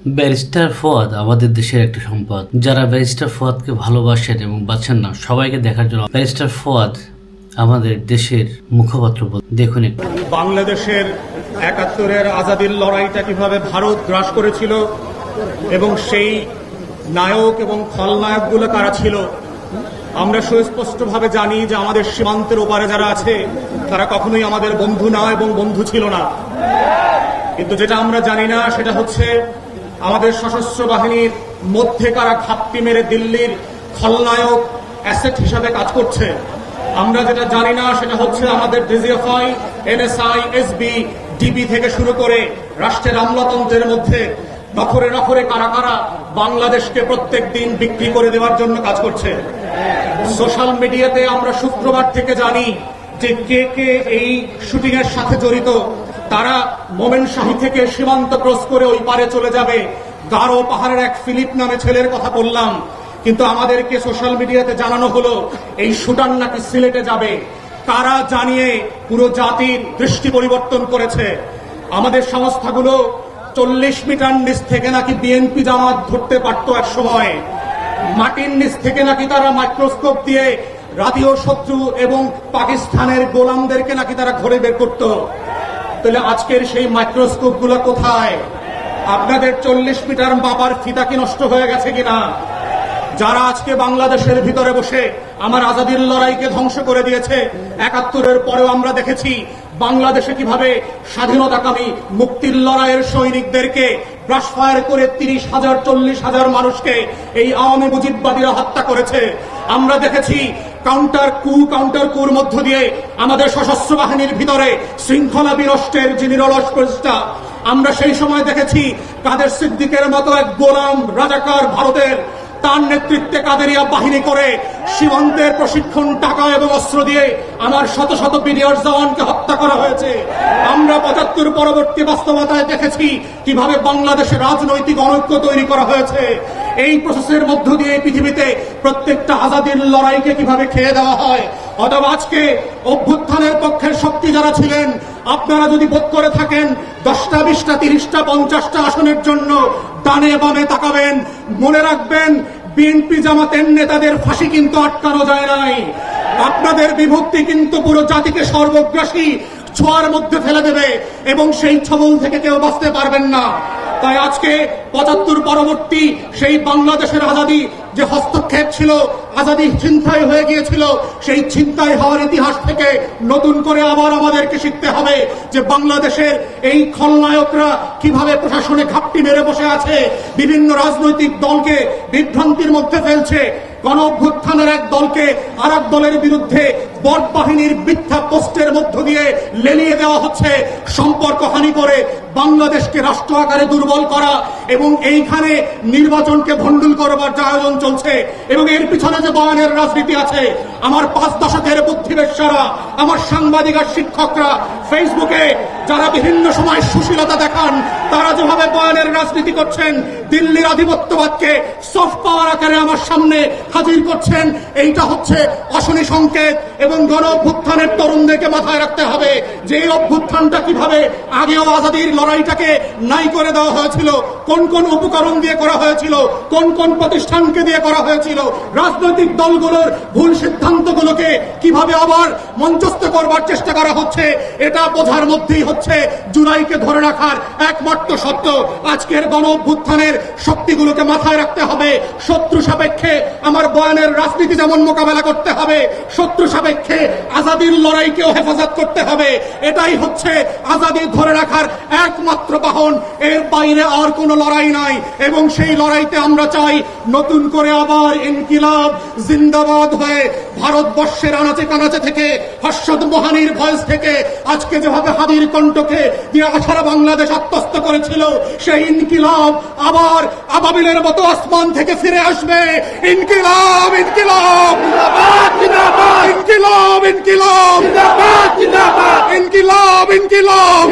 Barrister Fuad আমাদের দেশের একটা সম্পদ। যারা ব্যারিস্টার ফুয়াদকে ভালোবাসেন এবং বাঁচেন না, সবাইকে দেখার জন্য ব্যারিস্টার ফুয়াদ আমাদের দেশের মুখপাত্র। দেখুন একটু বাংলাদেশের ৭১-এর আজাদির লড়াইটা কিভাবে ভারত গ্রাস করেছিল এবং সেই নায়ক এবং খলনায়কগুলো কারা ছিল। আমরা সুস্পষ্টভাবে জানি যে আমাদের সীমান্তের ওপারে যারা আছে তারা কখনোই আমাদের বন্ধু না এবং বন্ধু ছিল না। কিন্তু যেটা আমরা জানি না সেটা হচ্ছে আমাদের সশস্ত্র বাহিনীর মধ্যে কারা ঘাপটি মেরে দিল্লির খলনায়ক অ্যাসেট হিসাবে কাজ করছে। আমরা যেটা জানি না সেটা হচ্ছে আমাদের ডিজিএফআই, এনএসআই, এসবি, ডিবি থেকে শুরু করে রাষ্ট্রের আমলাতন্ত্রের মধ্যে নখরে নখরে কারা কারা বাংলাদেশকে প্রত্যেক দিন বিক্রি করে দেওয়ার জন্য কাজ করছে। সোশ্যাল মিডিয়াতে আমরা শুক্রবার থেকে জানি যে কে কে এই শুটিং এর সাথে জড়িত। তারা মোমেনশাহী থেকে সীমান্ত ক্রস করে ওই পারে চলে যাবে। গারো পাহাড়ের এক ফিলিপ নামে ছেলের কথা বললাম, কিন্তু আমাদেরকে সোশ্যাল মিডিয়াতে জানানো হলো এই শুটার নাকি সিলেটে যাবে। কারা জানিয়ে পুরো জাতির দৃষ্টি পরিবর্তন করেছে। আমাদের সংস্থাগুলো ৪০ মিটার নিচ থেকে নাকি বিএনপি জামাত ধরতে পারত এক সময়। মাটির নিচ থেকে নাকি তারা মাইক্রোস্কোপ দিয়ে জাতীয় শত্রু এবং পাকিস্তানের গোলামদেরকে নাকি তারা ঘরে বের করত। তাহলে আজকের সেই মাইক্রোস্কোপ গুলো কোথায়? আপনাদের ৪০ মিটার মাপার ফিতা কি নষ্ট হয়ে গেছে কিনা? যারা আজকে বাংলাদেশের ভিতরে বসে আমার আজাদির লড়াইকে ধ্বংস করে দিয়েছে, ৭১-এর পরেও আমরা দেখেছি বাংলাদেশে কিভাবে স্বাধীনতাকামী মুক্তির লড়াইয়ের সৈনিকদেরকে ব্রাশফায়ার করে ৩০,০০০ ৪০,০০০ মানুষকে এই আওয়ামী মুজিববাদীরা হত্যা করেছে। আমরা দেখেছি কাউন্টার কুর মধ্য দিয়ে আমাদের সশস্ত্র বাহিনীর ভিতরে শৃঙ্খলা বিনষ্টের যে নিরলস প্রচেষ্টা। আমরা সেই সময় দেখেছি কাদের সিদ্দিকের মতো এক গোলাম রাজাকার ভারতের, তার নেতৃত্বে কাদেরিয়া বাহিনী করে সীমান্তের প্রশিক্ষণ, টাকা এবং অস্ত্র দিয়ে আমার শত শত বিডিআর জওয়ানকে হত্যা করা হয়েছে। আমরা ৭৫ পরবর্তী বাস্তবতায় দেখেছি কিভাবে বাংলাদেশে রাজনৈতিক অনৈক্য তৈরি করা হয়েছে। এই প্রসেসের মধ্য দিয়ে পৃথিবীতে প্রত্যেকটা আজাদির লড়াইকে কিভাবে খেয়ে দেওয়া হয়। অথবা আজকে অভ্যুত্থানের পক্ষের শক্তি যারা ছিলেন, আপনারা যদি বোধ করে থাকেন ১০টা ২০টা ৩০টা ৫০টা আসনের জন্য ডানে বামে তাকাবেন, মনে রাখবেন বিএনপি জামাতের নেতাদের ফাঁসি কিন্তু আটকানো যায় নাই। আপনাদের বিভক্তি কিন্তু পুরো জাতিকে সর্বগ্রাসী ছোঁয়ার মধ্যে ফেলে দেবে এবং সেই ছবল থেকে কেউ বাঁচতে পারবেন না। তাই আজকে ৭৫ পরবর্তী সেই বাংলাদেশের আজাদি যে হস্তক্ষেপ ছিল, আজাদি ছিনতাই হয়ে গিয়েছিল, সেই ছিনতাই হওয়ার ইতিহাস থেকে নতুন করে আবার আমাদেরকে শিখতে হবে যে বাংলাদেশের এই খলনায়করা কিভাবে প্রশাসনে ঘাপটি মেরে বসে আছে, বিভিন্ন রাজনৈতিক দলকে বিভ্রান্তির মধ্যে ফেলছে। গণ অভ্যুত্থানের এক দলকে আর এক দলের বিরুদ্ধে বট বাহিনীর মিথ্যা পোস্টের মধ্য দিয়ে লেলিয়ে দেওয়া হচ্ছে, সম্পর্ক হানি করে বাংলাদেশকে রাষ্ট্র আকারে দুর্বল করা এবং এইখানে নির্বাচনকে ভণ্ডুল করবার যে আয়োজন চলছে এবং এর পিছনে যে বয়ানের রাজনীতি আছে। আমার ৫ দশকের বুদ্ধিবেশ্বরা, আমার সাংবাদিক আর শিক্ষকরা ফেসবুকে যারা বিভিন্ন সময় সুশীলতা দেখান, তারা যেভাবে বয়ানের রাজনীতি করছেন, দিল্লির আধিপত্যবাদকে সফট পাওয়ার আকারে আমার সামনে হাজির করছেন, এইটা হচ্ছে অশনি সংকেত। এবং গণ অভ্যুত্থানের তরুণদেরকে মাথায় রাখতে হবে যে এই অভ্যুত্থানটা কিভাবে আগেও আজাদির লড়াইটাকে নাই করে দেওয়া হয়েছিল, কোন কোন উপকরণ দিয়ে করা হয়েছিল, কোন কোন প্রতিষ্ঠানকে দিয়ে করা হয়েছিল, রাজনৈতিক দলগুলোর ভুল সিদ্ধান্তগুলোকে কিভাবে আবার মঞ্চস্থ করবার চেষ্টা করা হচ্ছে। এটা বোঝার মধ্যেই হচ্ছে জুলাইকে ধরে রাখার একমাত্র সত্য। আজকের গণ অভ্যুত্থানের শক্তিগুলোকে মাথায় রাখতে হবে। শত্রু সাপেক্ষে আমার বয়ানের রাজনীতি যেমন মোকাবেলা করতে হবে, শত্রু সাপেক্ষে আজাদির লড়াইকেও হেফাজত করতে হবে। এটাই হচ্ছে আজাদি ধরে রাখার একমাত্র বাহন। এর বাইরে আর কোনো লড়াই নাই এবং সেই লড়াইতে আমরা চাই নতুন করে আবার ইনকিলাব জিন্দাবাদ হয়ে ভারতবর্ষের আনাচে কানাচে থেকে, হর্ষদ মোহানির ভয়েস থেকে আজকে যেভাবে হাদির কণ্ঠকে দিয়ে 18 বাংলাদেশ আত্মস্থ করেছিল, সেই ইনকিলাব আবার আবাবিলের মতো আসমান থেকে ফিরে আসবে। ইনকিলাব ইনকিলাব ইনকিলাব ইনকিলাব ইনকিলাব ইনকিলাব।